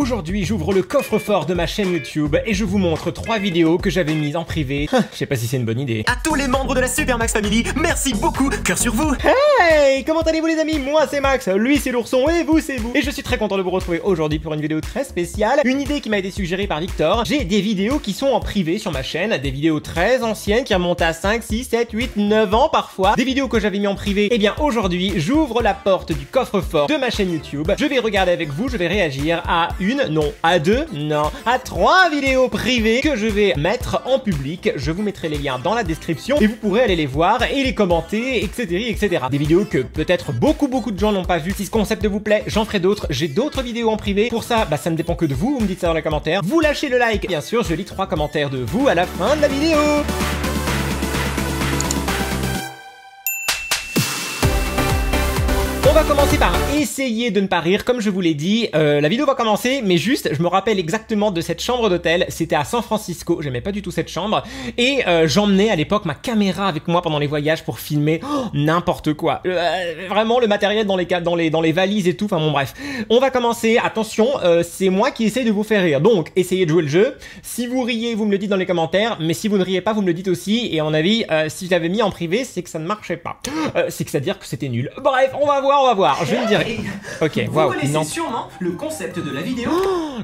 Aujourd'hui, j'ouvre le coffre-fort de ma chaîne YouTube et je vous montre 3 vidéos que j'avais mises en privé. Je sais pas si c'est une bonne idée. À tous les membres de la Super Max Family, merci beaucoup, cœur sur vous. Hey, comment allez-vous les amis? Moi c'est Max, lui c'est l'ourson et vous c'est vous. Et je suis très content de vous retrouver aujourd'hui pour une vidéo très spéciale. Une idée qui m'a été suggérée par Victor. J'ai des vidéos qui sont en privé sur ma chaîne, des vidéos très anciennes qui remontent à 5, 6, 7, 8, 9 ans parfois. Des vidéos que j'avais mis en privé. Et bien aujourd'hui, j'ouvre la porte du coffre-fort de ma chaîne YouTube. Je vais regarder avec vous, je vais réagir à une, non, à deux, non, à 3 vidéos privées que je vais mettre en public. Je vous mettrai les liens dans la description et vous pourrez aller les voir et les commenter, etc., etc. Des vidéos que peut-être beaucoup de gens n'ont pas vues. Si ce concept vous plaît, j'en ferai d'autres. J'ai d'autres vidéos en privé. Pour ça, ça ne dépend que de vous. Vous me dites ça dans les commentaires. Vous lâchez le like. Bien sûr, je lis 3 commentaires de vous à la fin de la vidéo. On va commencer par essayer de ne pas rire, comme je vous l'ai dit. La vidéo va commencer, mais juste, je me rappelle exactement de cette chambre d'hôtel. C'était à San Francisco, j'aimais pas du tout cette chambre. Et j'emmenais à l'époque ma caméra avec moi pendant les voyages pour filmer n'importe quoi. Vraiment le matériel dans les valises et tout, enfin bon bref. On va commencer, attention, c'est moi qui essaye de vous faire rire. Donc, essayez de jouer le jeu. Si vous riez, vous me le dites dans les commentaires. Mais si vous ne riez pas, vous me le dites aussi. Et à mon avis, si je l'avais mis en privé, c'est que ça ne marchait pas. C'est que ça veut dire que c'était nul. Bref, on va voir. Je ne dirai. Ok, waouh. Vous connaissez sûrement le concept de la vidéo.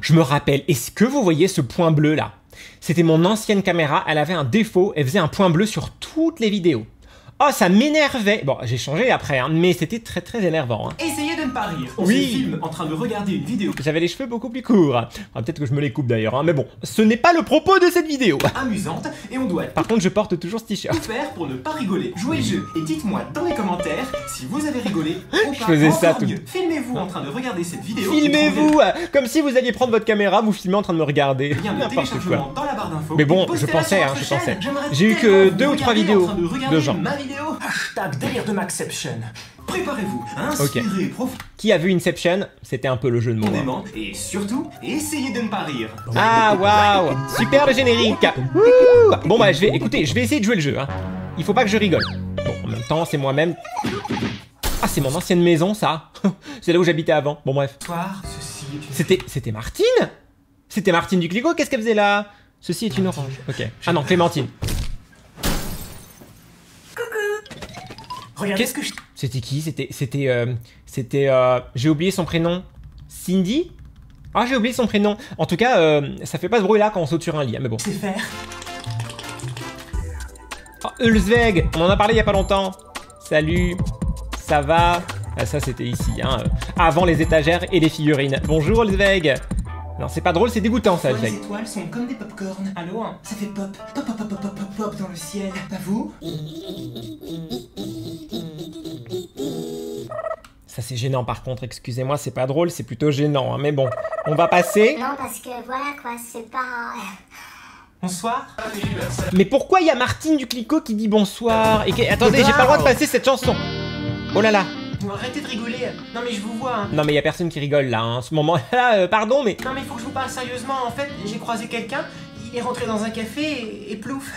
Je me rappelle. Est-ce que vous voyez ce point bleu là? C'était mon ancienne caméra. Elle avait un défaut. Elle faisait un point bleu sur toutes les vidéos. Oh, ça m'énervait. Bon, j'ai changé après, hein, mais c'était très énervant. Hein. Essayez de ne pas rire. On Oui. se filme en train de regarder une vidéo J'avais les cheveux beaucoup plus courts. Ah, peut-être que je me les coupe d'ailleurs, hein, mais bon, ce n'est pas le propos de cette vidéo. amusante et on doit Par contre, je porte toujours ce tout t-shirt. faire pour ne pas rigoler. Jouez le jeu et dites-moi dans les commentaires si vous avez rigolé ou pas. faisais ça Encore tout- mieux. Filmez-vous en train de regarder cette vidéo. Filmez-vous comme si vous alliez prendre votre caméra, vous filmez en train de me regarder. Lien de N'importe téléchargement quoi. dans la barre d'infos. Mais bon, Et postez-la je pensais, sur hein, votre je chaîne. pensais. J'aimerais J'ai eu que tellement vous 2 ou 3 regarder vidéos en train de regarder de gens. ma vidéo. Hashtag délire de Maxception. Préparez-vous, inspirez Qui a vu Inception? C'était un peu le jeu de mots. Hein. profondément et surtout, essayez de ne pas rire. Ah waouh, super le générique. Ouh. Bon bah je vais essayer de jouer le jeu. Hein. Il faut pas que je rigole. Bon, en même temps, c'est moi-même. Ah, c'est mon ancienne maison ça. C'est là où j'habitais avant. Bon bref. Soir, ceci est une... C'était Martine? C'était Martine du Clico, qu'est-ce qu'elle faisait là? Ceci est une orange. Ok. Ah non, Clémentine. Regardez ce que je... C'était qui? J'ai oublié son prénom. Cindy? Ah, j'ai oublié son prénom. En tout cas, ça fait pas ce bruit là quand on saute sur un lit, hein, mais bon. sais faire. Oh, Ulzweg, on en a parlé il y a pas longtemps. Salut, ça va? Ah, ça c'était ici, hein, avant les étagères et les figurines. Bonjour Ulzweg. Non, c'est pas drôle, c'est dégoûtant ça, Les Ulzweg. étoiles sont comme des pop-corn. Allô, hein? Ça fait pop, pop, pop, pop, pop, pop, pop dans le ciel. Pas vous? Ça c'est gênant par contre, excusez-moi, c'est pas drôle, c'est plutôt gênant, hein, mais bon. On va passer. Non, parce que voilà quoi, c'est pas... Bonsoir. Mais pourquoi il y a Martine du Clico qui dit bonsoir? Attendez, j'ai pas le droit de passer cette chanson. Oh là là. Arrêtez de rigoler. Non mais je vous vois, hein. Non mais il y a personne qui rigole là, hein, en ce moment-là, pardon, mais... Non mais il faut que je vous parle sérieusement. En fait, j'ai croisé quelqu'un, il est rentré dans un café et plouf.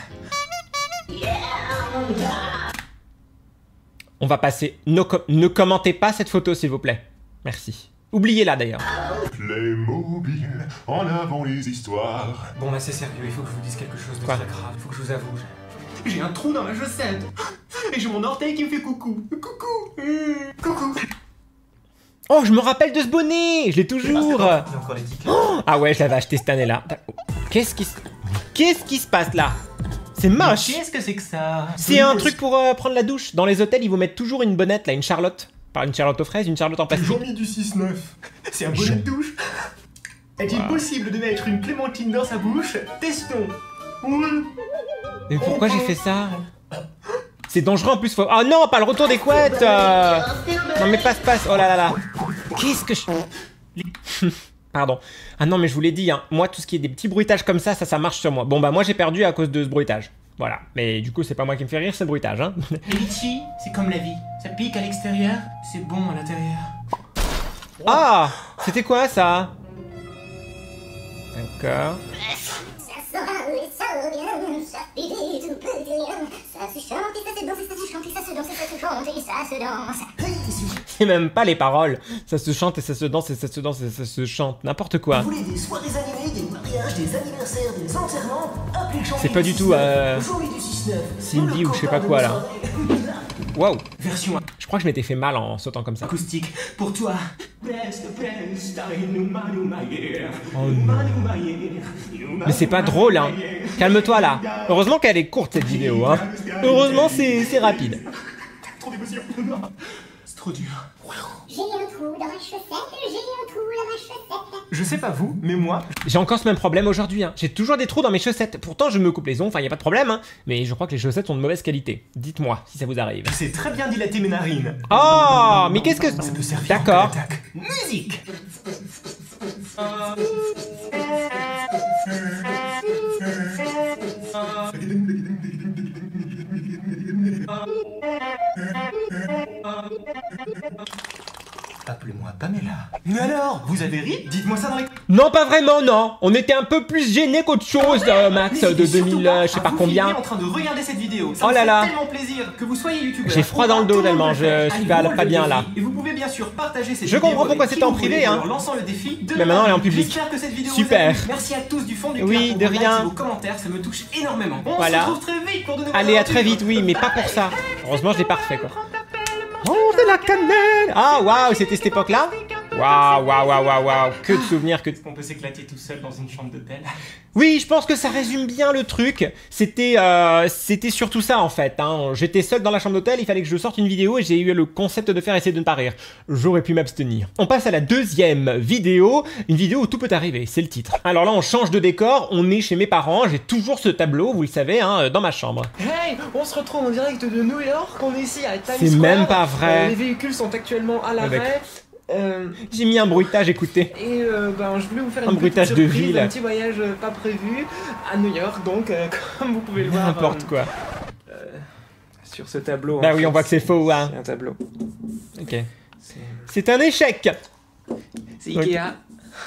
On va passer. Ne commentez pas cette photo, s'il vous plaît. Merci. Oubliez-la d'ailleurs. Playmobil, en avant les histoires. Bon bah c'est sérieux, il faut que je vous dise quelque chose de Quoi? très grave. Il faut que je vous avoue. J'ai un trou dans ma chaussette. Et j'ai mon orteil qui me fait coucou. Coucou. Coucou. Oh, je me rappelle de ce bonnet. Je l'ai toujours. Il y a encore les tickets. Ah ouais, je l'avais acheté cette année-là. Qu'est-ce qui se passe là? C'est moche. Qu'est-ce que c'est que ça? C'est un truc pour prendre la douche. Dans les hôtels, ils vous mettent toujours une bonnette là, une Charlotte. Pas une Charlotte aux fraises, une Charlotte en plastique. Toujours mis du 6-9. C'est un bonnet de douche. Est-il possible de mettre une clémentine dans sa bouche? Testons. Oui. Mais pourquoi j'ai fait ça? C'est dangereux en plus. Ah non, pas le retour des couettes. Non mais passe. Oh là là là. Qu'est-ce que je... Pardon. Ah non mais je vous l'ai dit, hein. Moi tout ce qui est des petits bruitages comme ça marche sur moi. Bon bah moi j'ai perdu à cause de ce bruitage. Voilà. Mais du coup c'est pas moi qui me fait rire, c'est le bruitage, hein. Les litchis, c'est comme la vie. Ça pique à l'extérieur, c'est bon à l'intérieur. Ah, c'était quoi ça? D'accord. Ça sera et ça revient, ça fait tout petit rien. Ça se chante et ça se danse et ça se chante et ça se danse et ça se chante et ça se danse. sais même pas les paroles. Ça se chante et ça se danse et ça se danse et ça se chante. N'importe quoi. Vous voulez des soirées animées, des mariages, des anniversaires, des enterrements? Appelez Jean-Louis C'est pas du du tout 6-9. Jean-Louis du 6-9. Cindy Le ou je sais copain pas de quoi, nos là. soirées. Waouh. Version Je crois que je m'étais fait mal en sautant comme ça. acoustique pour toi. Oh non. Mais c'est pas drôle, hein. Calme-toi là. Heureusement qu'elle est courte cette vidéo, hein. Heureusement c'est rapide. Trop d'émotion. C'est trop dur. J'ai un trou dans ma chaussette, j'ai un trou dans ma chaussette. Je sais pas vous, mais moi, J'ai encore ce même problème aujourd'hui, hein. J'ai toujours des trous dans mes chaussettes. Pourtant je me coupe les ongles, enfin y a pas de problème, hein. Mais je crois que les chaussettes sont de mauvaise qualité. Dites-moi si ça vous arrive. je sais très bien dilater mes narines. Oh, mais qu'est-ce que... Ça peut servir D'accord. en cas d'attaque. Musique. Appelez-moi Pamela. Mais alors, vous avez ri? Dites-moi ça dans les... Non, pas vraiment, non. On était un peu plus gênés qu'autre chose, Max, de N'hésitez surtout 2000, pas je sais à pas vous combien. filmer en train de regarder cette vidéo. Ça Oh me là fait là. tellement plaisir que vous soyez youtubeur. J'ai froid dans le dos tellement je suis pas bien là. Et vous pouvez bien sûr partager cette Je vidéo comprends pourquoi avec c'était qui en vous privé, voulez, hein. en leur lançant le défi de Mais maintenant, elle est en public. J'espère que cette vidéo Super. vous a plu. Merci à tous du fond du Oui, cœur pour de vos likes rien. et vos commentaires, ça me touche énormément. On Voilà. se retrouve très vite pour de nouvelles Allez, à très aventures. vite, oui, mais pas pour ça. Heureusement, je l'ai parfait, quoi. Oh, c'est la cannelle. Ah, waouh, c'était cette époque-là. Waouh, waouh, waouh, waouh, waouh. Que de souvenirs, que de... On peut s'éclater tout seul dans une chambre d'hôtel. Oui, je pense que ça résume bien le truc. C'était surtout ça en fait, hein. J'étais seul dans la chambre d'hôtel, il fallait que je sorte une vidéo et j'ai eu le concept de faire essayer de ne pas rire. J'aurais pu m'abstenir. On passe à la deuxième vidéo, une vidéo où tout peut arriver, c'est le titre. Alors là, on change de décor, on est chez mes parents, j'ai toujours ce tableau, vous le savez, hein, dans ma chambre. Hey, on se retrouve en direct de New York, on est ici à Times Square. C'est même pas vrai. Les véhicules sont actuellement à l'arrêt. J'ai mis un bruitage, écoutez. Et ben, je voulais vous faire Un une bruitage petite de surprise, ville. un petit voyage pas prévu à New York, donc comme vous pouvez le voir. N'importe quoi. Sur ce tableau. Bah en oui, fait, on voit que c'est faux, hein. C'est un tableau. Ok. C'est un échec. C'est Ikea.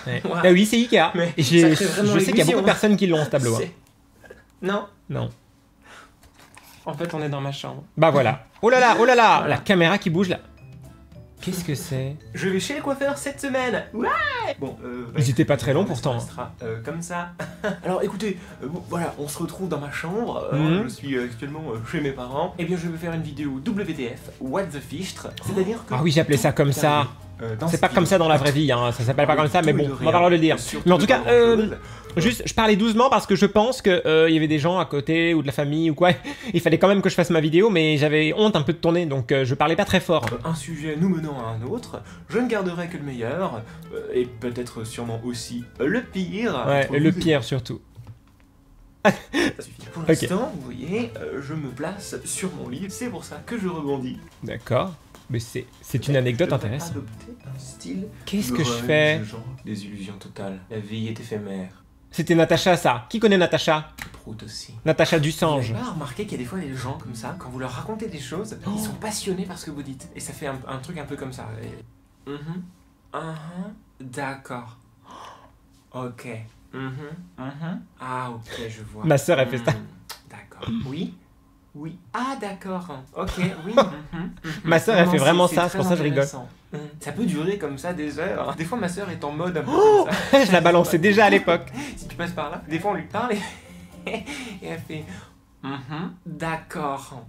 Ouais. Wow. Bah oui, c'est Ikea. Mais Et ça crée vraiment je sais qu'il y a beaucoup de l'illusion, personnes qui l'ont, ce tableau. Hein. Non, Non. en fait, on est dans ma chambre. Bah voilà. Oh là là, oh là là. Voilà. La caméra qui bouge là. Qu'est-ce que c'est? Je vais chez le coiffeur cette semaine. Ouais. Bon, Ils étaient pas très longs pourtant. Ça sera comme ça. Alors écoutez, voilà, on se retrouve dans ma chambre. Mhm. Je suis actuellement chez mes parents. Et bien, je vais faire une vidéo WTF, What the Fichtre. C'est-à-dire que. Ah oui, j'ai appelé ça comme ça. dans C'est cette pas comme ça dans la vraie vie, hein. Ça s'appelle pas comme ça, mais bon, on va pas le dire. Mais en tout cas, juste, je parlais doucement parce que je pense que y avait des gens à côté ou de la famille ou quoi. Il fallait quand même que je fasse ma vidéo, mais j'avais honte un peu de tourner, donc je parlais pas très fort. Un sujet nous menant à un autre, je ne garderai que le meilleur, et peut-être sûrement aussi le pire. Ouais, Entre le vous et pire surtout. Ça suffit. Pour Ok. l'instant, vous voyez, je me place sur mon lit, c'est pour ça que je rebondis. D'accord. Mais c'est une anecdote Je vais intéressante. adopter un style Qu'est-ce me que je relève fais? ce genre des illusions totales. La vie est éphémère. C'était Natacha, ça. Qui connaît Natacha? Prout aussi. Natacha Vous Dussange. avez pas remarqué qu'il y a des fois des gens comme ça, quand vous leur racontez des choses, ils sont passionnés par ce que vous dites. Et ça fait un truc un peu comme ça. Et... D'accord. Ok. Ah, ok, je vois. Ma sœur, elle fait ça. D'accord. Oui. Oui. Ah, d'accord. Ok, oui. Ma sœur, elle Non, fait vraiment c'est ça, c'est pour ça que je rigole. intéressant. Ça peut durer comme ça des heures. Des fois, ma sœur est en mode un peu Oh, comme ça. je la balançais déjà à l'époque. Si tu passes par là, des fois on lui parle et elle fait d'accord.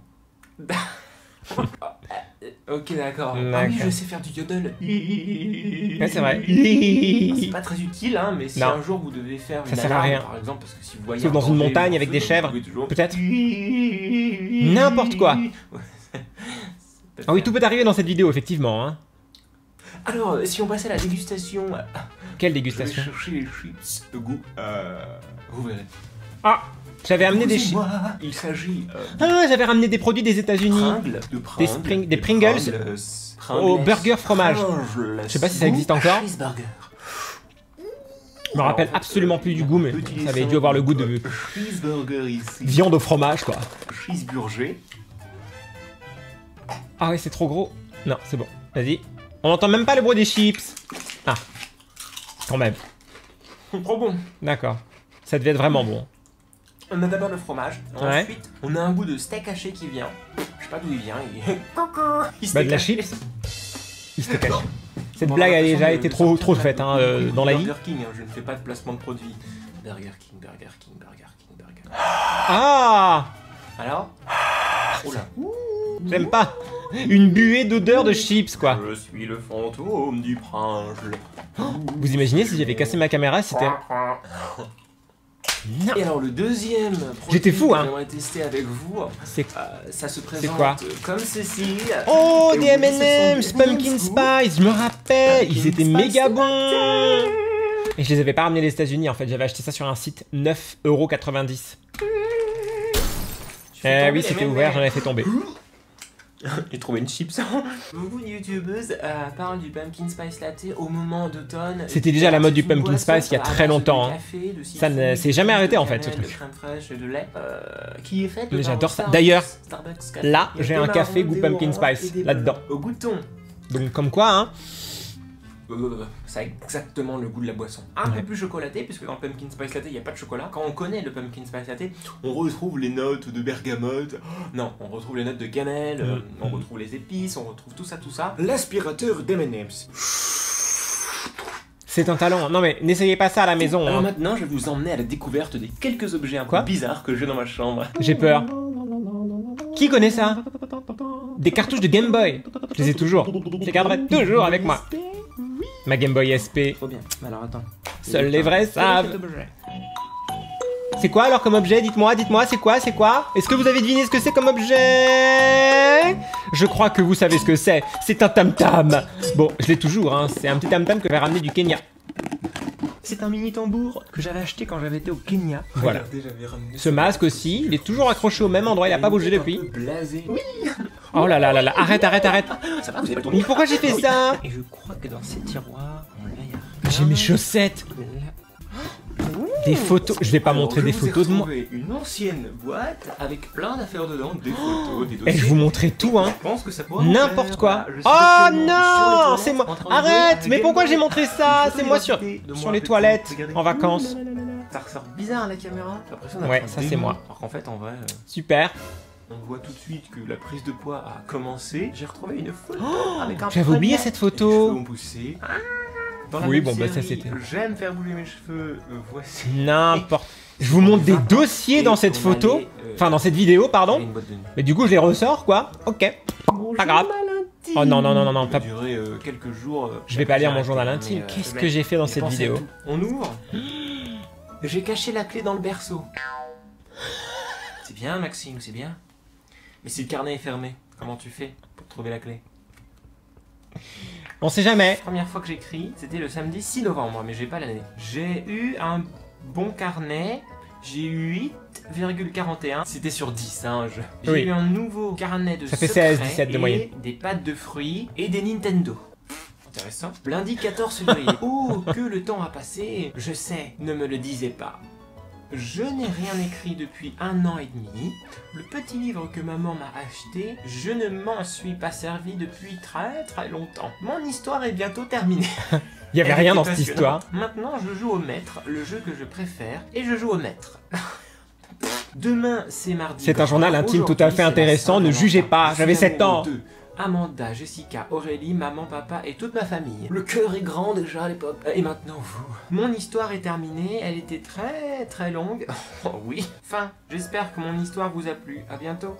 Ok, d'accord. Ah oui, je sais faire du yodel. Ouais, c'est vrai. C'est pas très utile, hein, mais si Non. un jour vous devez faire Ça une sert à alarme, rien. par exemple, parce que si vous voyez Sauf un dans une danger, montagne vous avec des pouvez chèvres, toujours- peut-être. N'importe quoi. Ah oui, tout peut arriver dans cette vidéo, effectivement. Hein. Alors, si on passait à la dégustation, Quelle je vais dégustation. chercher les chips de goût. Vous verrez. Ah, j'avais amené des chips. Excusez-moi, il s'agit Ah, j'avais ramené des produits des États-Unis. Des Pringles au burger fromage. Je sais pas si ça existe encore. Je me rappelle absolument plus du goût, mais ça avait dû avoir le goût de cheeseburger ici. viande au fromage, quoi. Cheeseburger. Ah ouais, c'est trop gros. Non, c'est bon. Vas-y. On n'entend même pas le bruit des chips. Ah. Quand même. Trop bon. D'accord. Ça devait être vraiment bon. On a d'abord le fromage. Ouais. Ensuite, on a un goût de steak haché qui vient. Je sais pas d'où il vient. Coucou. Il se Bah, de la steak haché. chips. Il s'il te plaît. Cette blague a déjà été trop faite hein, dans la vie. Burger King, je ne fais pas de placement de produit. Burger King, Burger King, Burger King, Burger King. Ah! Alors? Oula. J'aime pas. Une buée d'odeur de chips, quoi. Je suis le fantôme du prince. Vous imaginez si j'avais cassé ma caméra, c'était... Non. Et alors le deuxième J'étais fou, hein. que j'aimerais tester avec vous, ça se présente quoi comme ceci. Oh, Et des oui, M&M's, ce sont des Pumpkin M&M's, Spice, je me rappelle, ils étaient Spice méga latte. bons. Et je les avais pas ramenés des États-Unis en fait, j'avais acheté ça sur un site 9,90 €. Eh oui, c'était ouvert, j'en avais fait tomber. J'ai trouvé une chips. Beaucoup de youtubeuses parlent du pumpkin spice latte au moment d'automne. C'était déjà la mode du pumpkin spice il y a très longtemps. Hein. Ça ne s'est jamais arrêté en fait ce truc. De crème fraîche et de lait qui est fait. Mais j'adore ça. D'ailleurs, là j'ai un café goût pumpkin spice là-dedans. Au goût de thon. Donc comme quoi, hein. Ça a exactement le goût de la boisson. Un peu plus chocolaté, puisque dans le pumpkin spice latte, il n'y a pas de chocolat. Quand on connaît le pumpkin spice latte, on retrouve les notes de bergamote. Non, on retrouve les notes de cannelle, on retrouve les épices, on retrouve tout ça, tout ça. L'aspirateur d'M&M's. C'est un talent. Non mais n'essayez pas ça à la maison. Alors Hein. maintenant, je vais vous emmener à la découverte des quelques objets un peu Quoi bizarres que j'ai dans ma chambre. J'ai peur. Qui connaît ça? Des cartouches de Game Boy. Je les ai toujours. Je les garderai toujours avec moi. Ma Game Boy SP. Trop bien. Alors attends. Seuls les vrais savent. C'est quoi alors comme objet? Dites-moi, c'est quoi? Est-ce que vous avez deviné ce que c'est comme objet? Je crois que vous savez ce que c'est. C'est un tam-tam. Bon, je l'ai toujours, hein. C'est un petit tam-tam que j'ai ramené du Kenya. C'est un mini tambour que j'avais acheté quand j'avais été au Kenya. Voilà. Regardez, j'avais ramené Ce masque aussi, il est toujours accroché au même endroit, il a pas bougé depuis. Blasé. Oui. Oh là là là là, arrête. Ça va, vous avez pas tourné. Mais pourquoi j'ai fait ça? Et je crois que dans ces tiroirs, on l'a. J'ai mes chaussettes. Des photos. Je vais pas montrer des photos de moi. Une ancienne boîte avec plein d'affaires dedans, des photos, des dossiers. Et je vous montrerai tout, hein. Je pense que ça pourrait N'importe faire. quoi. Je suis Oh actuellement non, sur les toilettes c'est moi. en train de jouer Arrête. avec Mais Game pourquoi Boy. j'ai montré ça? Une C'est moi photo sur de moi les avec toilettes regardez. en vacances. Ça ressort bizarre à la caméra. J'ai l'impression d'être Ouais, un ça, c'est démon. moi. Alors qu'en fait, en vrai, Super. on voit tout de suite que la prise de poids a commencé. J'ai retrouvé une photo avec un J'avais oublié premier. cette Les photo. cheveux ont poussé. Dans la Oui, même bon, bah, ça, série, c'était- J'aime faire bouger mes cheveux. Voici. N'importe. Je vous montre des dossiers dans cette photo. Enfin, dans cette vidéo, pardon. Une boîte de nuit. Mais du coup, je les ressors, quoi. Ok. Pas grave. Oh non, non, non, non, non. Ça Pas... a duré quelques jours. Je vais pas lire mon j'ai journal arrêté, intime. mais, Qu'est-ce mais que j'ai fait dans j'ai cette pensé à vidéo? tout. On ouvre. J'ai caché la clé dans le berceau. C'est bien, Maxime, c'est bien. Mais si le carnet est fermé, comment tu fais pour trouver la clé? On sait jamais. La première fois que j'écris, c'était le samedi 6 novembre, mais j'ai pas l'année. J'ai eu un bon carnet. J'ai eu 8,41. C'était sur 10, hein. J'ai Oui. eu un nouveau carnet de Ça fait secrets 16, 17 de et moyenne. des pâtes de fruits et des Nintendo. Intéressant. Lundi 14 février. Oh, que le temps a passé. Je sais, ne me le disez pas. Je n'ai rien écrit depuis 1 an et demi. Le petit livre que maman m'a acheté, je ne m'en suis pas servi depuis très longtemps. Mon histoire est bientôt terminée. Il y avait Elle rien était dans cette passionnante. histoire. Maintenant, je joue au maître, le jeu que je préfère, et je joue au maître. Demain, c'est mardi. C'est un journal intime tout à Aujourd'hui, fait c'est la intéressant, ne Saint-Valentin. jugez pas, Je j'avais suis 7 ans. amoureux de Amanda, Jessica, Aurélie, maman, papa et toute ma famille. Le cœur est grand déjà à l'époque. Et maintenant vous. Mon histoire est terminée, elle était très longue. Oh oui. Fin. J'espère que mon histoire vous a plu. À bientôt.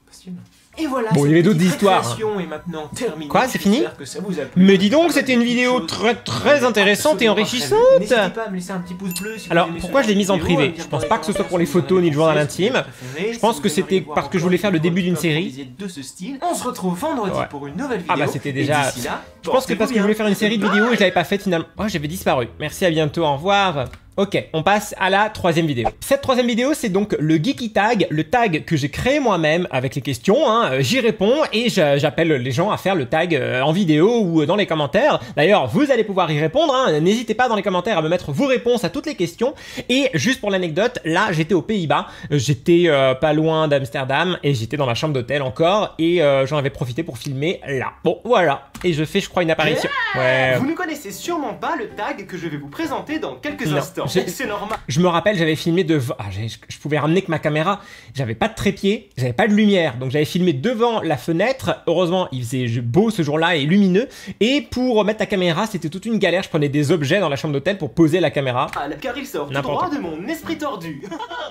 Passionnant. Et voilà. Bon, il y cette avait d'autres petite histoires. récréation est maintenant terminée. Quoi, c'est fini? J'espère que ça vous a plu. Mais dis donc, c'était une vidéo très intéressante et enrichissante. N'hésitez pas à me laisser un petit pouce bleu si Alors, vous aimez pourquoi ce je l'ai mise en genre de vidéo, privé? à me dire Je pense dans pas les que ce soit commentaires pour les si vous en photos avez ni le journal pensé, si vous intime. préférez, Je pense si que vous c'était aimeriez voir parce que je voulais faire le début d'une série. de ce style. On se retrouve vendredi Ouais. pour une nouvelle vidéo. Ah bah c'était déjà... Et d'ici là, Je pense que parce que je voulais faire une série de vidéos et je l'avais pas faite finalement. Oh, j'avais disparu. Merci, à bientôt, au revoir. Ok, on passe à la troisième vidéo. Cette troisième vidéo, c'est donc le Geeky Tag, le tag que j'ai créé moi-même avec les questions. Hein. J'y réponds et j'appelle les gens à faire le tag en vidéo ou dans les commentaires. D'ailleurs, vous allez pouvoir y répondre. Hein. N'hésitez pas dans les commentaires à me mettre vos réponses à toutes les questions. Et juste pour l'anecdote, là, j'étais aux Pays-Bas. J'étais pas loin d'Amsterdam et j'étais dans ma chambre d'hôtel encore et j'en avais profité pour filmer là. Bon, voilà. et je fais, je crois, une apparition. Ouais. Vous ne connaissez sûrement pas le tag que je vais vous présenter dans quelques Non, instants. C'est normal. Je me rappelle, j'avais filmé devant. Ah, je pouvais ramener que ma caméra. J'avais pas de trépied, j'avais pas de lumière. Donc j'avais filmé devant la fenêtre. Heureusement, il faisait beau ce jour-là et lumineux. Et pour mettre la caméra, c'était toute une galère. Je prenais des objets dans la chambre d'hôtel pour poser la caméra. Car il sort tout N'importe droit de mon esprit tordu.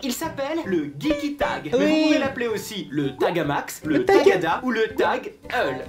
Il s'appelle le Geeky Tag. Mais Oui. vous pouvez l'appeler aussi le Tagamax, le Tag- Tagada ou le Tag Hull.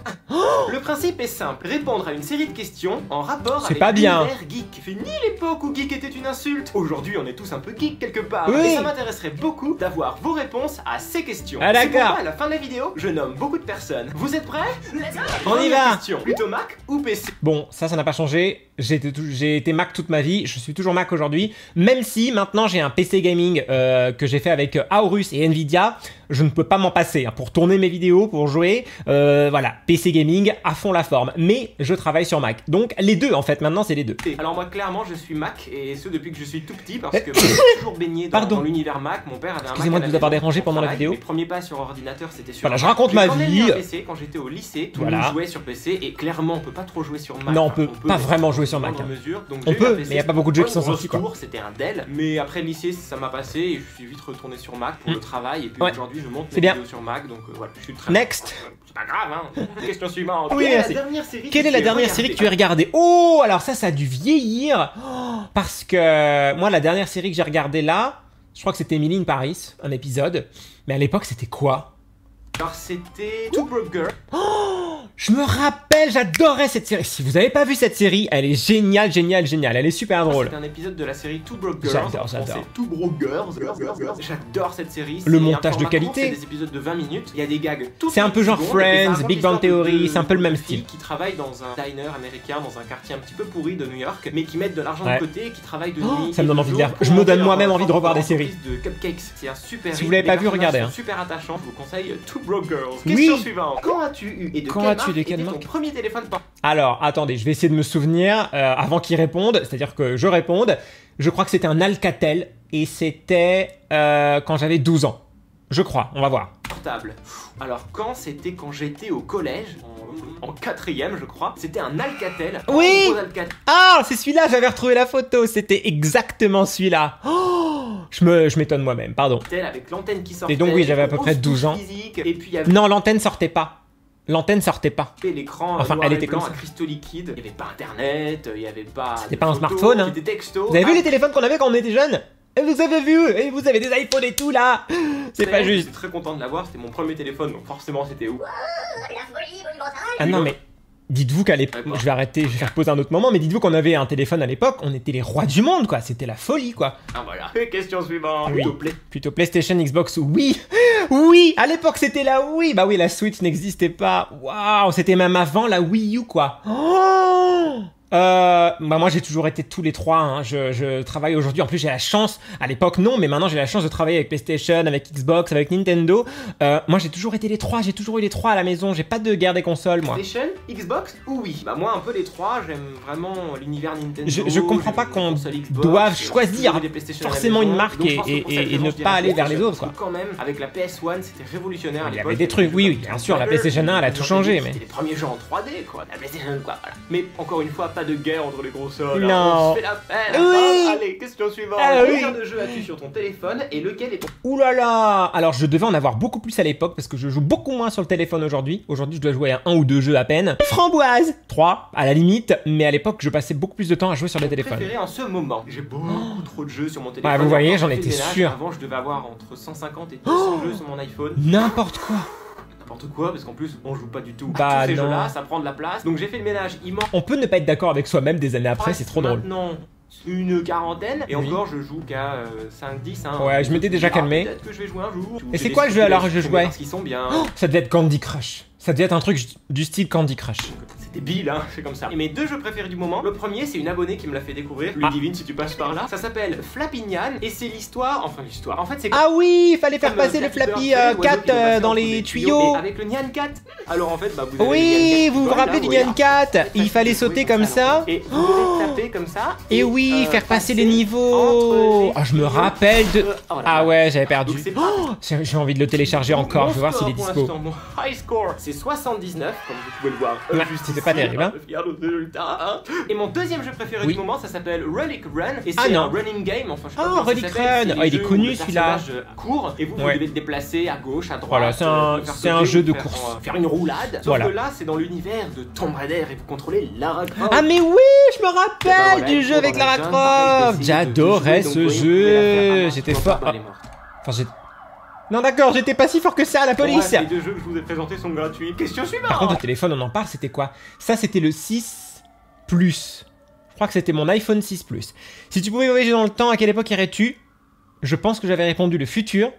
Le principe est simple, répondre à une série de questions en rapport C'est avec pas bien. l'univers geek. Fini l'époque où geek était une insulte. Aujourd'hui, on est tous un peu geek quelque part. Oui. Et ça m'intéresserait beaucoup d'avoir vos réponses à ces questions. Ah, C'est d'accord. pourquoi à la fin de la vidéo, je nomme beaucoup de personnes. Vous êtes prêts? On y Première va. question. Plutôt Mac ou PC? Bon, ça n'a pas changé. J'ai été Mac toute ma vie. Je suis toujours Mac aujourd'hui. Même si maintenant j'ai un PC gaming que j'ai fait avec Aorus et Nvidia. Je ne peux pas m'en passer hein, pour tourner mes vidéos, pour jouer. Voilà, PC gaming à fond la forme. Mais je travaille sur Mac. Donc les deux en fait, maintenant c'est les deux. Alors moi clairement je suis Mac et ce depuis que je suis tout petit parce que j'ai toujours baigné dans, Pardon. dans l'univers Mac. Mon père avait un Mac. Excusez-moi à de la vous avoir maison dérangé pour pendant la travail. vidéo. Mes premiers pas sur ordinateur c'était sur Voilà, Mac. je raconte ma Quand j'ai vie. eu un PC, quand j'étais au lycée, tout le Voilà. monde jouait sur PC et clairement on peut pas trop jouer sur Mac. Non, on Enfin, peut pas mais vraiment jouer sur dans Mac, hein. mesure. Donc On j'ai eu un peut, PC, mais y a pas beaucoup de jeux qui sont une grosse sortis, quoi. tour, c'était un Dell. Mais après le lycée ça m'a passé et je suis vite retourné sur Mac pour le travail et puis Ouais. aujourd'hui je monte C'est mes bien. vidéos sur Mac donc voilà je suis très. Next. C'est pas grave hein. Question suivante. Oui, Quelle est merci. la dernière série Quelle que est la tu as dernière série que tu as regardée? Oh, alors ça a dû vieillir. Oh, parce que moi, la dernière série que j'ai regardée là, je crois que c'était Emily in Paris, un épisode. Mais à l'époque, c'était quoi? Alors c'était Two Broke Girls. Je me rappelle, j'adorais cette série. Si vous avez pas vu cette série, elle est géniale, géniale, géniale. Elle est super drôle. C'est un épisode de la série Two Broke Girls. J'adore, En français, j'adore. Two Broke Girls. J'adore cette série. Le C'est montage un de format qualité. court, c'est des épisodes de 20 minutes. Il y a des gags tout C'est un peu genre Friends, Big Bang Theory, c'est un peu le même style. Qui travaillent dans un diner américain, dans un quartier un petit peu pourri de New York, mais qui mettent de l'argent Ouais. de côté et qui travaillent de Oh, nuit. ça me et donne de envie de jour les- pour je me donne monter leur moi-même envie de revoir des entreprise séries. de cupcakes. C'est un super Si vous hit. l'avez pas Les vu, regardez, personnages hein. sont super attachants. Je vous conseille Two Broke Girls. Oui. Question suivante. Quand as-tu eu et de Quand quelle as-tu, marque de quelle était ton marque premier téléphone portable? Alors, attendez, je vais essayer de me souvenir avant qu'ils répondent, c'est-à-dire que je réponde. Je crois que c'était un Alcatel et c'était quand j'avais 12 ans. Je crois, on va voir. Portable. Alors c'était quand j'étais au collège, en 4ème je crois, c'était un Alcatel. Oui. Un gros Alcatel Ah, c'est celui-là, j'avais retrouvé la photo, c'était exactement celui-là. Oh, je m'étonne moi-même, pardon. avec l'antenne qui sortait. Et donc oui, j'avais à peu près grosse 12 ans. touche physique, et puis il y avait Non, l'antenne sortait pas. L'antenne sortait pas. l'écran Enfin, noir elle et était blanc comme ça. à cristaux liquides. Il n'y avait pas internet, il n'y avait pas. C'était de pas un photos, smartphone, hein. C'était texto. Vous avez vu les téléphones qu'on avait quand on était jeunes? Et vous avez vu? Et vous avez des iPhones et tout là. C'est pas juste. J'étais très content de l'avoir, c'était mon premier téléphone, donc forcément c'était où? La folie monumentale. Ah non mais dites-vous qu'à l'époque, je vais arrêter, je vais faire pause un autre moment, mais dites-vous qu'on avait un téléphone à l'époque, on était les rois du monde quoi, c'était la folie quoi. Ah voilà. Question suivante. Oui. S'il te plaît. Plutôt PlayStation, Xbox, oui. Oui, à l'époque c'était la Wii. Bah oui, la Switch n'existait pas. Waouh, c'était même avant la Wii U quoi. Oh bah moi j'ai toujours été tous les trois, hein. Je travaille aujourd'hui, en plus j'ai la chance, à l'époque non, mais maintenant j'ai la chance de travailler avec PlayStation, avec Xbox, avec Nintendo. Moi j'ai toujours été les trois, j'ai toujours eu les trois à la maison, j'ai pas de guerre des consoles moi. PlayStation, Xbox ou Wii? Bah moi un peu les trois, j'aime vraiment l'univers Nintendo. Je comprends pas j'aime qu'on les consoles Xbox, doive j'ai choisir toujours eu des PlayStation à la forcément maison. une marque Donc, je pense que pour cette et raison, ne je dirais pas aller vers les PlayStation, autres quoi. parce que quand même, avec la PS1, c'était révolutionnaire à Il y l'époque. avait des trucs, oui, bien sûr, la PlayStation 1 elle a tout changé mais... C'était les premiers jeux en 3D quoi, la PlayStation quoi, voilà. Mais encore une fois, pas de guerre entre les consoles. Non. On se fait la peine. Oui. Allez, question suivante. Ah oui. Combien de jeux as-tu sur ton téléphone et lequel est ton... Ouh là là. Alors je devais en avoir beaucoup plus à l'époque parce que je joue beaucoup moins sur le téléphone aujourd'hui. Aujourd'hui je dois jouer à 1 ou 2 jeux à peine. Framboise 3 à la limite, mais à l'époque je passais beaucoup plus de temps à jouer sur le téléphone. Préféré en ce moment. J'ai beaucoup trop de jeux sur mon téléphone. Ouais, vous voyez, Quand j'en j'ai fait étais le ménage, sûr. Avant, je devais avoir entre 150 et 200 jeux sur mon iPhone. N'importe quoi. N'importe quoi, parce qu'en plus, on joue pas du tout. Bah, Tous ces non. jeux-là, ça prend de la place. Donc j'ai fait le ménage immense. On peut ne pas être d'accord avec soi-même des années après, c'est trop drôle. Maintenant, une quarantaine. Et Oui. encore, je joue qu'à 5-10. Hein. Ouais, je m'étais déjà calmé. Peut-être que je vais jouer un jour. Et J'ai c'est quoi le des jeu alors supports que je jouais? Parce qu'ils sont bien. Ça devait être Candy Crush. Ça devait être un truc du style Candy Crush. C'est débile, hein, c'est comme ça. Et mes deux jeux préférés du moment, le premier, c'est une abonnée qui me l'a fait découvrir. Ludivine, si tu passes par là. Ça s'appelle Flappy Nyan et c'est l'histoire. Enfin, l'histoire. En fait, c'est. Ah oui, il fallait faire comme, passer le Flappy Flappy Bird, l'oiseau 4 qui doit passer dans entre les des tuyaux. Et avec le Nyan 4. Alors en fait, bah vous avez Oui, le Nyan 4 vous vous qui vole, rappelez là, du voyez. Nyan 4? Il fallait sauter comme ça. Et vous devez taper sauter comme ça. Et oui, faire passer les niveaux. Ah, je me rappelle de... Ah ouais, j'avais perdu. J'ai envie de le télécharger encore, je vais voir s'il est dispo. Mon high score, c'est 79, comme vous pouvez le voir. Ouais, c'était pas terrible, hein. Et mon deuxième jeu préféré du moment, ça s'appelle Relic Run. Et Ah c'est non. un running game, enfin je sais pas Ah, comment ça Relic s'appelle. Run. Ah, il est connu celui-là. Court et vous devez te déplacer à gauche, à droite. Voilà, c'est un jeu de course. Faire une roulade. Sauf que là, c'est dans l'univers de Tomb Raider et vous contrôlez Lara Croft. Ah mais oui, je me rappelle du jeu avec Lara Croft. J'adorais ce jeu. J'étais fort. Enfin, j'ai... Non d'accord, j'étais pas si fort que ça à la police. Les deux jeux que je vous ai présentés sont gratuits. Question suivante. Par contre, le téléphone, on en parle, c'était quoi? Ça, c'était le 6 Plus. Je crois que c'était mon iPhone 6 Plus. Si tu pouvais voyager dans le temps, à quelle époque irais-tu? Je pense que j'avais répondu le futur.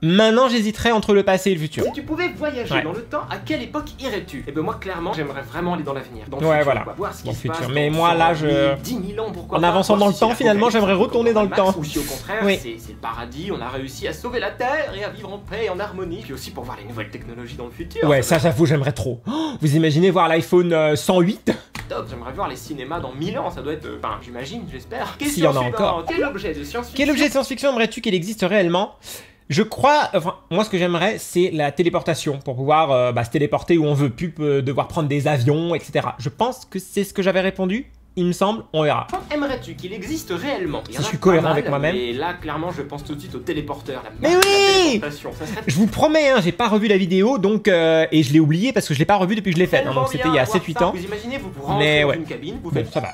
Maintenant, j'hésiterais entre le passé et le futur. Si tu pouvais voyager dans le temps, à quelle époque irais-tu? Et ben moi, clairement, j'aimerais vraiment aller dans l'avenir. Dans le futur, voilà. Voir ce qui se passe Mais dans moi, là, je... 10 000 ans, pourquoi En pas, avançant dans le temps, finalement, j'aimerais retourner dans le temps. Ou si au contraire, c'est le paradis, on a réussi à sauver la Terre et à vivre en paix et en harmonie. Puis aussi pour voir les nouvelles technologies dans le futur. Ouais, ça, j'avoue, j'aimerais trop. Oh, vous imaginez voir l'iPhone 108? Top, j'aimerais voir les cinémas dans 1000 ans, ça doit être... Enfin, j'imagine, j'espère. S'il y en a encore. Quel objet de science-fiction Quel objet de science-fiction aimerais-tu qu'il existe réellement? Je crois, enfin, moi ce que j'aimerais, c'est la téléportation, pour pouvoir se téléporter où on veut, plus devoir prendre des avions, etc. Je pense que c'est ce que j'avais répondu, il me semble, on verra. Aimerais-tu qu'il existe réellement? Si je suis cohérent avec moi-même. Et là, clairement, je pense tout de suite au téléporteur. Mais oui! Je vous promets, hein, j'ai pas revu la vidéo, donc et je l'ai oublié parce que je l'ai pas revu depuis que je l'ai faite, hein, donc c'était il y a 7-8 ans. Vous imaginez, vous rentrez dans une cabine, vous faites... ça va.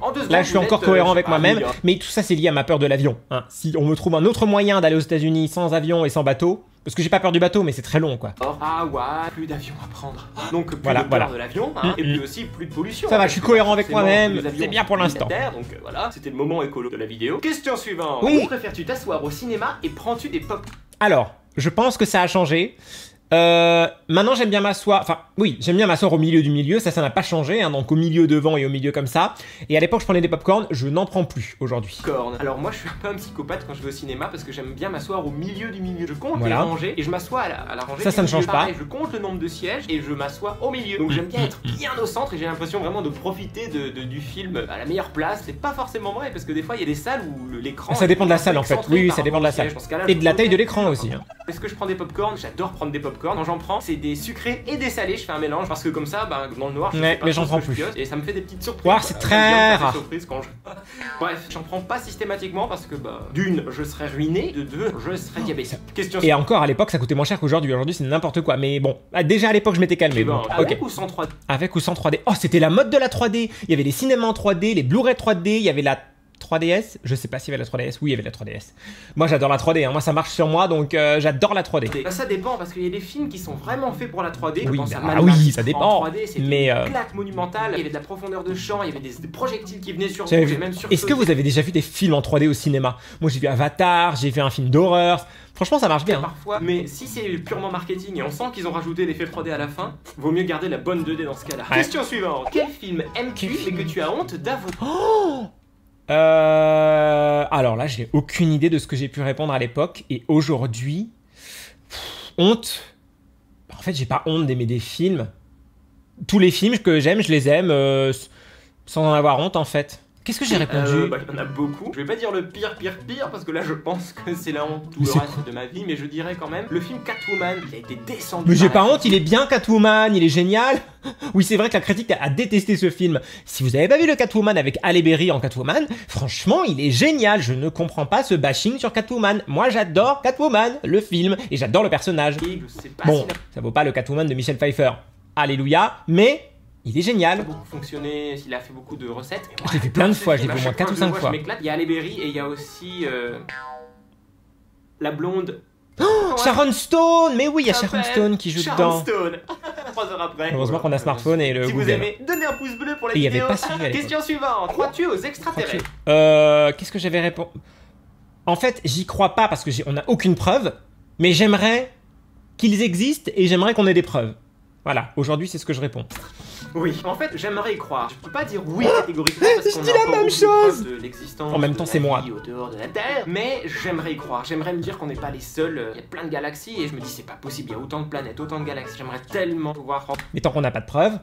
En 2 secondes, là, je suis encore cohérent avec moi-même, mais tout ça c'est lié à ma peur de l'avion. Hein. Si on me trouve un autre moyen d'aller aux États-Unis sans avion et sans bateau, parce que j'ai pas peur du bateau, mais c'est très long, quoi. Ah ouais, plus d'avions à prendre. Donc plus de peur de l'avion, hein, et puis aussi plus de pollution. Ça va, je suis cohérent avec moi-même, c'est bien pour l'instant. Donc voilà, c'était le moment écolo de la vidéo. Question suivante. Oui. Où préfères-tu t'asseoir au cinéma et prends-tu des pop? Alors, je pense que ça a changé. Maintenant j'aime bien m'asseoir, enfin oui, j'aime bien m'asseoir au milieu du milieu, ça n'a pas changé, hein, donc au milieu devant et au milieu comme ça. Et à l'époque je prenais des popcorn, je n'en prends plus aujourd'hui. Alors moi je suis un peu un psychopathe quand je vais au cinéma parce que j'aime bien m'asseoir au milieu du milieu. Je compte les rangées et je m'assois à la rangée. Ça ne change pas. Je compte le nombre de sièges et je m'assois au milieu. Donc j'aime bien être bien au centre et j'ai l'impression vraiment de profiter du film à la meilleure place. C'est pas forcément vrai parce que des fois il y a des salles où l'écran... Ça dépend de la salle en fait, oui ça dépend de la salle. Et de la taille de l'écran aussi. Hein. Est-ce que je prends des popcorn? J'adore prendre des popcorn. Quand j'en prends, c'est des sucrés et des salés, je fais un mélange parce que comme ça, dans le noir, je sais pas mais j'en prends plus. Et ça me fait des petites surprises. Wow, c'est très rare. Quand je... Bref, j'en prends pas systématiquement parce que d'une, je serais ruiné, de deux, je serais diabétique. Question. Et encore à l'époque, ça coûtait moins cher qu'aujourd'hui. Aujourd'hui, c'est n'importe quoi. Mais bon, déjà à l'époque, je m'étais calmé. Bon, avec ou sans 3D? Avec ou sans 3D. Oh, c'était la mode de la 3D. Il y avait les cinémas en 3D, les Blu-ray 3D, il y avait la 3DS, je sais pas s'il y avait la 3DS, oui il y avait la 3DS. Moi j'adore la 3D, hein. Moi ça marche sur moi donc j'adore la 3D. Ça dépend parce qu'il y a des films qui sont vraiment faits pour la 3D. Oui, oui ça dépend. 3D, mais une claque monumentale, il y avait de la profondeur de champ, il y avait des projectiles qui venaient sur vous, même sur... Est-ce que vous avez déjà vu des films en 3D au cinéma? Moi j'ai vu Avatar, j'ai fait un film d'horreur. Franchement ça marche bien. Parfois, mais si c'est purement marketing et on sent qu'ils ont rajouté l'effet 3D à la fin, vaut mieux garder la bonne 2D dans ce cas-là. Question suivante. Quel film aimes-tu et que tu as honte d'avouer? Alors là, j'ai aucune idée de ce que j'ai pu répondre à l'époque. Et aujourd'hui, honte. En fait, j'ai pas honte d'aimer des films. Tous les films que j'aime, je les aime sans en avoir honte en fait. Qu'est-ce que j'ai répondu? Il y en a beaucoup. Je vais pas dire le pire parce que là je pense que c'est la honte tout le reste de ma vie, mais je dirais quand même le film Catwoman, il a été descendu. Mais j'ai pas honte, il est bien Catwoman, il est génial. Oui, c'est vrai que la critique a détesté ce film. Si vous avez pas vu le Catwoman avec Halle Berry en Catwoman, franchement, il est génial. Je ne comprends pas ce bashing sur Catwoman. Moi, j'adore Catwoman, le film, et j'adore le personnage. Bon, ça vaut pas le Catwoman de Michelle Pfeiffer. Alléluia, mais... il est génial. Ça a beaucoup fonctionné, il a fait beaucoup de recettes. Je l'ai vu plein de fois, je l'ai vu au moins 4 ou 5 fois. Il y a Halle Berry et il y a aussi la blonde. Oh, Sharon Stone. Mais oui, il y a Sharon Stone qui joue dedans. Sharon Stone. 3 heures après. Heureusement qu'on a smartphone et le Google. Si vous aimez, donnez un pouce bleu pour la vidéo. Il y avait pas celui à Question suivante. Crois-tu aux extraterrestres? Qu'est-ce que j'avais répondu? En fait, j'y crois pas parce que on n'a aucune preuve, mais j'aimerais qu'ils existent et j'aimerais qu'on ait des preuves. Voilà, aujourd'hui c'est ce que je réponds. Oui, en fait, j'aimerais y croire. Je peux pas dire oui catégoriquement parce qu'on a la même chose de l'existence. En même temps, c'est moi. Au dehors de la Terre, mais j'aimerais y croire. J'aimerais me dire qu'on n'est pas les seuls. Il y a plein de galaxies et je me dis c'est pas possible. Il y a autant de planètes, autant de galaxies. J'aimerais tellement pouvoir. Mais tant qu'on n'a pas de preuves.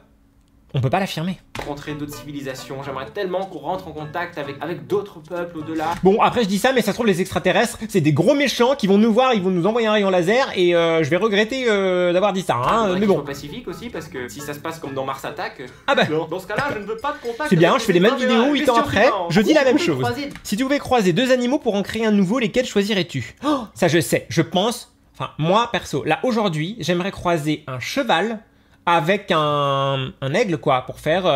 On peut pas l'affirmer. Rencontrer d'autres civilisations, j'aimerais tellement qu'on rentre en contact avec d'autres peuples au-delà. Bon, après je dis ça, mais ça se trouve les extraterrestres, c'est des gros méchants qui vont nous voir, ils vont nous envoyer un rayon laser, et je vais regretter d'avoir dit ça, hein, mais bon. Pacifique aussi, parce que si ça se passe comme dans Mars Attack, ah bah, dans ce cas-là, je ne veux pas de contact. c'est bien, je fais les mêmes vidéos 8 ans après, je dis la même chose. Si tu pouvais croiser deux animaux pour en créer un nouveau, lesquels choisirais-tu? Oh, ça je sais, je pense, enfin moi perso, là aujourd'hui, j'aimerais croiser un cheval avec un aigle quoi, pour faire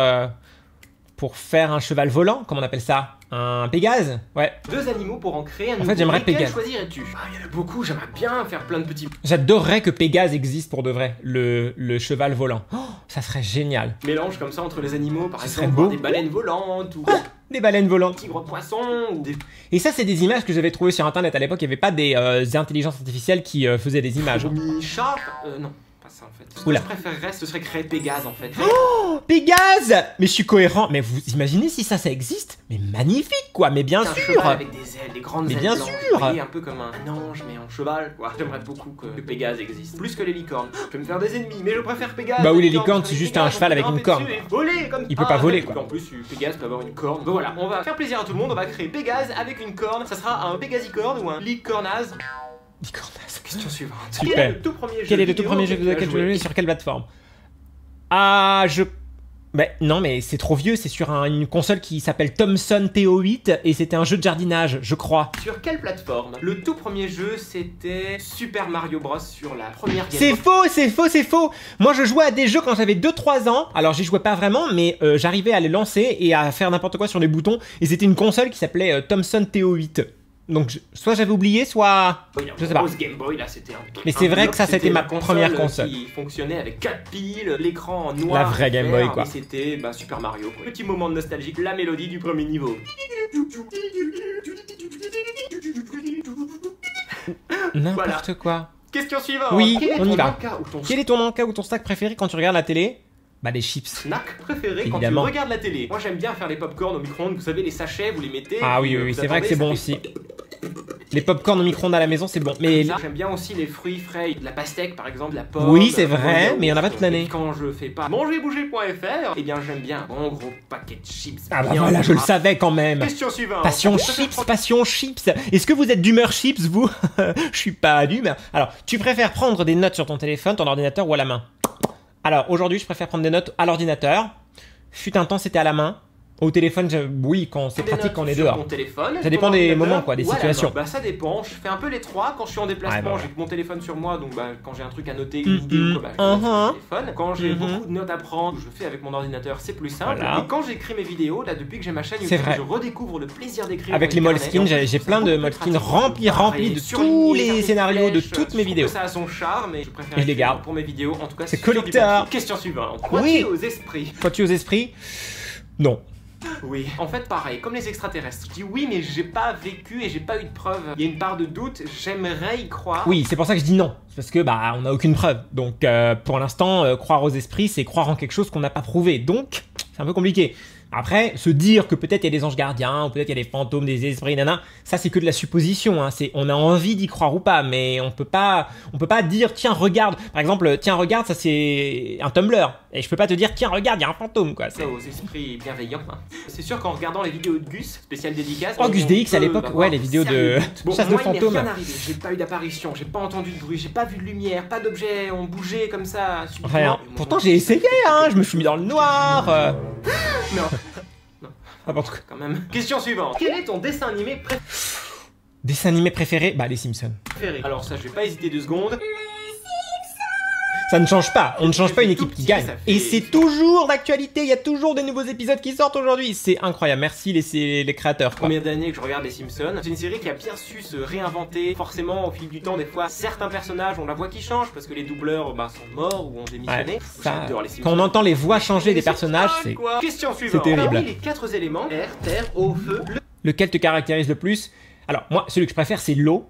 un cheval volant, comment on appelle ça? Un Pégase? Ouais. Deux animaux pour en créer un nouveau. En fait, j'aimerais Lesquels Pégase. choisirais-tu? Ah, il y en a beaucoup, j'aimerais bien faire plein de petits... J'adorerais que Pégase existe pour de vrai, le cheval volant. Oh, ça serait génial. mélanges comme ça entre les animaux, par Ce exemple serait voir beau. des baleines volantes ou Des baleines volantes. des tigres poissons ou des Et ça, c'est des images que j'avais trouvées sur internet. À l'époque, il n'y avait pas des intelligences artificielles qui faisaient des images. fourmis chats. Non, pas ça en fait. Ce que Oula. je préférerais, ce serait créer Pégase en fait. Oh, Pégase! Mais je suis cohérent. Mais vous imaginez si ça existe? Mais magnifique, quoi. Mais bien Un sûr. cheval avec des ailes, des grandes Mais ailes bien blanches, sûr. vous voyez, un peu comme un ange mais en cheval quoi. J'aimerais beaucoup que Pégase existe. Plus que les licornes. Je vais me faire des ennemis, mais je préfère Pégase. Bah oui, les licornes, licornes, parce c'est que juste Pégase, un cheval on peut avec une grimper corne. dessus et voler comme... Il peut pas voler, quoi. En plus, Pégase peut avoir une corne. Donc voilà, on va faire plaisir à tout le monde. On va créer Pégase avec une corne. Ça sera un Pégasicorne ou un licornase. Licornasse. Question suivante. Super. Quel est le tout premier jeu Quel est le tout vidéo premier jeu auquel tu as auquel tu joué as joué? Sur quelle plateforme? Ah, bah, non, mais c'est trop vieux. C'est sur une console qui s'appelle Thomson TO8 et c'était un jeu de jardinage, je crois. Sur quelle plateforme? Le tout premier jeu, c'était Super Mario Bros sur la première Game C'est Boy. faux, c'est faux, c'est faux. Moi, je jouais à des jeux quand j'avais 2-3 ans. Alors, j'y jouais pas vraiment, mais j'arrivais à les lancer et à faire n'importe quoi sur les boutons. Et c'était une console qui s'appelait Thomson TO8. Donc, soit j'avais oublié, soit... Je sais pas. Grosse Game Boy, là, c'était un... Mais c'est vrai que ça, c'était ma première console. Qui fonctionnait avec 4 piles, l'écran en noir. La vraie et Game vert, Boy, quoi. Et c'était Super Mario. Petit moment de nostalgique, la mélodie du premier niveau. N'importe quoi. Question suivante. Oui, Quel est on y ton va. encas ou ton Quel est ton encas ou ton snack préféré quand tu regardes la télé? Bah, des chips. snack préféré quand Évidemment. tu regardes la télé? Moi, j'aime bien faire les popcorn au micro-ondes. Vous savez, les sachets, vous les mettez. Ah oui, puis, oui, oui, vous c'est vrai que c'est attendez, bon ça aussi. Les popcorn au micro-ondes à la maison, c'est bon. Mais Ça, j'aime bien aussi les fruits frais, de la pastèque par exemple, de la pomme. Oui, c'est vrai, le yaourt. mais il y en a pas toute l'année. Et quand je fais pas mangerbouger.fr, eh bien j'aime bien un bon gros paquet de chips. ah bah bien voilà, je le gras. savais quand même. Question suivante. Passion Je préfère chips, prendre- passion chips. Est-ce que vous êtes d'humeur chips, vous? Je suis pas d'humeur. Alors, tu préfères prendre des notes sur ton téléphone, ton ordinateur ou à la main? Alors, aujourd'hui, je préfère prendre des notes à l'ordinateur. Fut un temps, c'était à la main. Au téléphone, oui, quand c'est des pratique notes quand on est sur dehors. mon téléphone, Ça dépend ton des ordinateur moments, quoi, des ou à la situations. main. Bah ça dépend, je fais un peu les trois. Quand je suis en déplacement, Ouais, bah ouais. j'ai mon téléphone sur moi, donc quand j'ai un truc à noter, une idée ou quoi, je le note sur mon téléphone. Quand j'ai beaucoup de notes à prendre, je le fais avec mon ordinateur, c'est plus simple. Voilà. Et quand j'écris mes vidéos, là depuis que j'ai ma chaîne C'est YouTube, vrai. je redécouvre le plaisir d'écrire. Avec dans les carnets. Moleskine, Et en plus, j'ai c'est plein de beaucoup plus Moleskine pratique. remplis de Surligner, tous les faire des scénarios de flèches, toutes mes je trouve vidéos. que ça a son charme, et je préfère Et je les écrire garde. pour mes vidéos. En tout cas, C'est sur du collector. papier. Question suivante. Oui. Crois-tu aux esprits? Crois-tu aux esprits? Non. Oui. En fait, pareil, comme les extraterrestres. Je dis oui, mais j'ai pas vécu et j'ai pas eu de preuve. Il y a une part de doute, j'aimerais y croire. Oui, c'est pour ça que je dis non. Parce que, bah, on n'a aucune preuve. Donc, pour l'instant, croire aux esprits, c'est croire en quelque chose qu'on n'a pas prouvé. Donc, c'est un peu compliqué. Après, se dire que peut-être il y a des anges gardiens, ou peut-être il y a des fantômes, des esprits, nana, ça c'est que de la supposition, hein. On a envie d'y croire ou pas, mais on peut pas dire, tiens, regarde. Par exemple, tiens, regarde, ça c'est un Tumblr. Et je peux pas te dire, tiens, regarde, il y a un fantôme, quoi. Ça, aux esprits bienveillants. Hein. C'est sûr qu'en regardant les vidéos de Gus, spécial dédicace. Oh, Gus on DX à peut l'époque, avoir ouais, les vidéos de Bon, chasse de moi, il m'est fantômes. rien arrivé. J'ai pas eu d'apparition, j'ai pas entendu de bruit, j'ai pas vu de lumière, pas d'objets ont bougé comme ça. subitement. Rien. Et moi, Pourtant, j'ai essayé, hein. Je me suis mis dans le noir. Non, N'importe quoi. quand même. Question suivante. Quel est ton dessin animé Dessin animé préféré? Bah, les Simpsons. préféré? Alors ça, je vais pas hésiter 2 secondes. Ça ne change pas, on ne change pas une équipe qui gagne. Ça fait- Et c'est toujours d'actualité, il y a toujours des nouveaux épisodes qui sortent aujourd'hui. C'est incroyable, merci les créateurs, quoi. Combien d'années que je regarde les Simpsons? C'est une série qui a bien su se réinventer. Forcément, au fil du temps, des fois, certains personnages, on la voit qui change parce que les doubleurs sont morts ou ont démissionné. Ouais, ça, J'adore les Simpsons. quand on entend les voix changer des personnages, c'est... Quoi Question suivante. terrible. Parmi les 4 éléments, air, terre, eau, feu, Lequel te caractérise le plus? Alors, moi, celui que je préfère, c'est l'eau.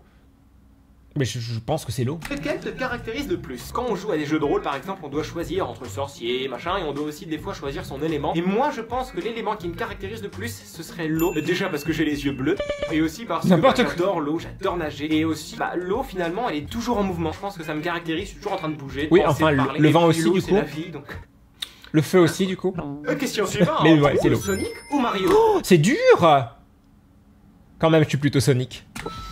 Mais je pense que c'est l'eau. lequel te caractérise le plus? Quand on joue à des jeux de rôle, par exemple, on doit choisir entre sorcier, machin, et on doit aussi des fois choisir son élément. Et moi, je pense que l'élément qui me caractérise le plus, ce serait l'eau. Déjà parce que j'ai les yeux bleus, et aussi parce que N'importe quoi. j'adore l'eau, j'adore nager, et aussi, l'eau finalement, elle est toujours en mouvement. Je pense que ça me caractérise, je suis toujours en train de bouger, de Oui, penser, enfin, de parler. le Et vent puis, aussi, l'eau, du c'est coup. la vie, donc... Le feu aussi, du coup. Question suivante. Mais ouais, c'est l'eau. Sonic ou Mario? Oh, c'est dur. Quand même, je suis plutôt Sonic.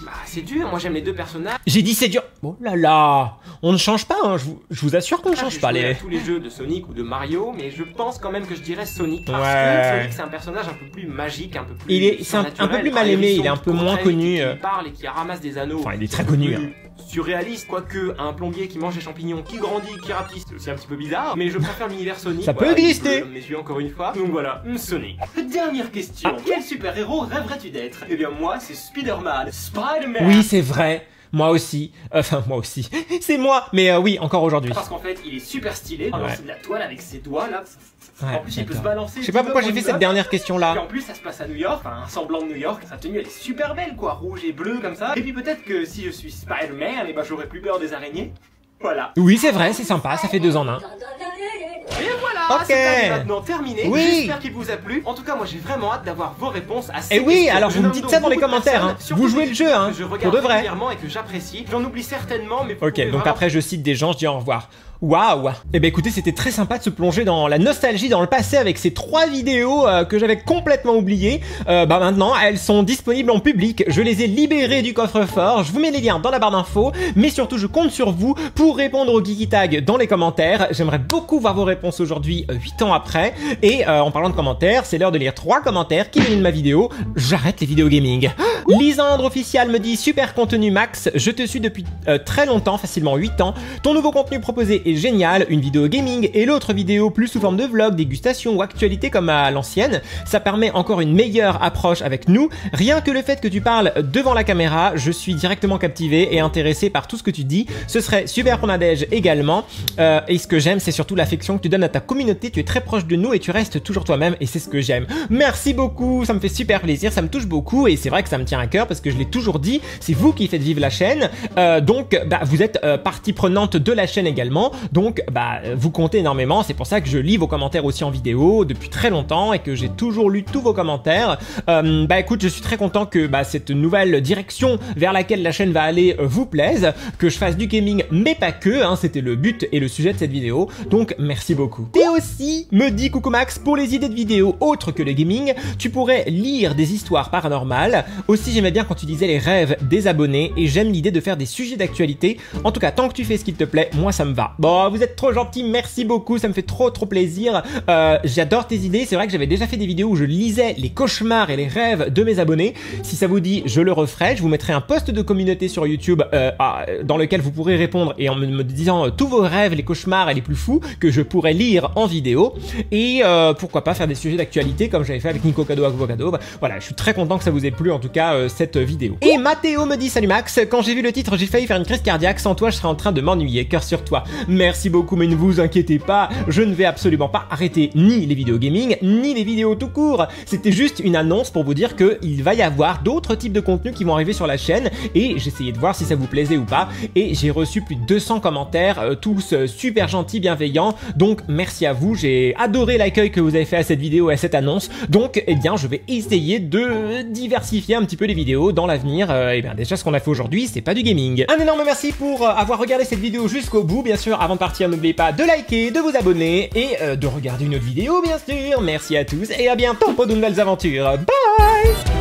Bah, c'est dur, moi j'aime les deux personnages. J'ai dit c'est dur. Oh là là. On ne change pas, hein. Je vous assure qu'on ne change pas J'ai joué les... à tous les jeux de Sonic ou de Mario, mais je pense quand même que je dirais Sonic. Parce Ouais. que Sonic c'est un personnage un peu plus magique, un peu plus C'est un peu plus mal aimé, il est un peu moins connu. Qui parle et qui ramasse des anneaux. Enfin, il est très connu, hein. Surréaliste, quoique un plombier qui mange des champignons, qui grandit, qui rapetisse, c'est aussi un petit peu bizarre, mais je préfère l'univers Sonic. Ça peut voilà, exister. Comme mes yeux encore une fois. Donc voilà, Sonic. Dernière question. Quel super-héros rêverais-tu d'être? Eh bien moi, c'est Spider-Man. Spider-Man. Oui, c'est vrai. Moi aussi. Enfin, moi aussi. C'est moi. Mais oui, encore aujourd'hui. Parce qu'en fait, il est super stylé. Alors Ouais. c'est de la toile avec ses doigts là. Ouais, En plus, il peut se d'accord. balancer. Je sais pas pourquoi j'ai fait cette dernière Et question-là. en plus, ça se passe à New York, enfin, un semblant de New York. Sa tenue, elle est super belle, quoi, rouge et bleu comme ça. Et puis peut-être que si je suis Spider-Man, eh ben, j'aurais plus peur des araignées. Voilà. Oui, c'est vrai, c'est sympa, ça fait 2 en 1. Et voilà, Ok. c'est maintenant terminé. Oui. J'espère qu'il vous a plu. En tout cas, moi, j'ai vraiment hâte d'avoir vos réponses à ces Et oui, questions. alors Je vous me nomme dites donc ça dans les beaucoup de commentaires, personnes, hein. surtout Vous jouez des le jeu, vidéos hein, que je pour regarde de vrai. régulièrement et que j'apprécie. J'en oublie certainement, mais vous Ok, pouvez donc vraiment- après je cite des gens, je dis au revoir. Waouh. Eh ben écoutez, c'était très sympa de se plonger dans la nostalgie, dans le passé avec ces 3 vidéos que j'avais complètement oubliées. Bah maintenant, elles sont disponibles en public. Je les ai libérées du coffre-fort. Je vous mets les liens dans la barre d'infos. Mais surtout, je compte sur vous pour répondre aux Geeky Tag dans les commentaires. J'aimerais beaucoup voir vos réponses aujourd'hui, 8 ans après. Et en parlant de commentaires, c'est l'heure de lire 3 commentaires qui viennent de ma vidéo. J'arrête les vidéos gaming. Lisandre Official me dit super contenu Max. Je te suis depuis très longtemps, facilement 8 ans. Ton nouveau contenu proposé est génial, une vidéo gaming et l'autre vidéo plus sous forme de vlog, dégustation ou actualité comme à l'ancienne. Ça permet encore une meilleure approche avec nous. Rien que le fait que tu parles devant la caméra, je suis directement captivé et intéressé par tout ce que tu dis. Ce serait super pour Nadège également. Et ce que j'aime, c'est surtout l'affection que tu donnes à ta communauté. Tu es très proche de nous et tu restes toujours toi-même et c'est ce que j'aime. Merci beaucoup, ça me fait super plaisir, ça me touche beaucoup et c'est vrai que ça me tient à cœur parce que je l'ai toujours dit, c'est vous qui faites vivre la chaîne. Donc bah, vous êtes partie prenante de la chaîne également. Donc bah vous comptez énormément, c'est pour ça que je lis vos commentaires aussi en vidéo depuis très longtemps et que j'ai toujours lu tous vos commentaires. Bah écoute, je suis très content que bah, cette nouvelle direction vers laquelle la chaîne va aller vous plaise, que je fasse du gaming mais pas que, hein, c'était le but et le sujet de cette vidéo, donc merci beaucoup. Et aussi, me dit Coucou Max, pour les idées de vidéos autres que le gaming, tu pourrais lire des histoires paranormales. Aussi j'aimais bien quand tu disais les rêves des abonnés et j'aime l'idée de faire des sujets d'actualité. En tout cas, tant que tu fais ce qu'il te plaît, moi ça me va. Bon, vous êtes trop gentils, merci beaucoup, ça me fait trop plaisir. J'adore tes idées, c'est vrai que j'avais déjà fait des vidéos où je lisais les cauchemars et les rêves de mes abonnés. Si ça vous dit, je le referai, je vous mettrai un post de communauté sur YouTube dans lequel vous pourrez répondre et en me disant tous vos rêves, les cauchemars et les plus fous que je pourrais lire en vidéo. Et pourquoi pas faire des sujets d'actualité comme j'avais fait avec Nico Cado Avocado. Voilà, je suis très content que ça vous ait plu en tout cas cette vidéo. Et Mathéo me dit salut Max, quand j'ai vu le titre j'ai failli faire une crise cardiaque, sans toi je serais en train de m'ennuyer, cœur sur toi. Merci beaucoup mais ne vous inquiétez pas, je ne vais absolument pas arrêter ni les vidéos gaming ni les vidéos tout court. C'était juste une annonce pour vous dire qu'il va y avoir d'autres types de contenus qui vont arriver sur la chaîne et j'essayais de voir si ça vous plaisait ou pas et j'ai reçu plus de 200 commentaires, tous super gentils, bienveillants, donc merci à vous, j'ai adoré l'accueil que vous avez fait à cette vidéo et à cette annonce, donc eh bien je vais essayer de diversifier un petit peu les vidéos dans l'avenir. Et bien déjà ce qu'on a fait aujourd'hui c'est pas du gaming. Un énorme merci pour avoir regardé cette vidéo jusqu'au bout, bien sûr avant de partir n'oubliez pas de liker, de vous abonner et de regarder une autre vidéo bien sûr. Merci à tous et à bientôt pour de nouvelles aventures, bye.